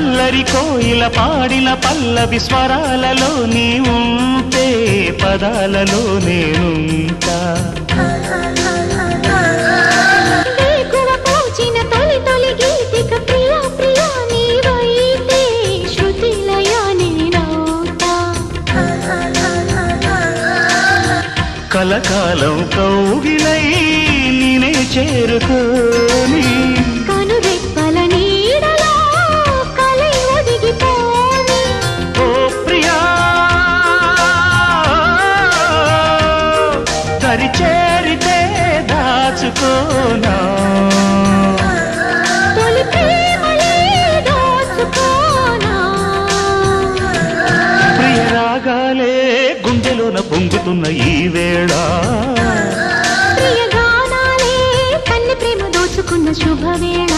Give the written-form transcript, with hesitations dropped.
అల్లరి కోయిల పాడిన పల్లవి స్వరాలలో నీ ఉంటే పదాలలో నేనుంటా కలకాలం కౌగిలై నేనే చేరుకోని కనురెప్పల నీడలో కలై ఒదిగిపోని ఓ ప్రియా దరి చేరితే దాచుకోనా తొలి ప్రేమలే దోచుకోనా ప్రియ రాగాలే గుండెలోన పొంగుతున్న ఈ వేళ ప్రియ గానాలే కన్ని ప్రేమ దోచుకున్న శుభవేళ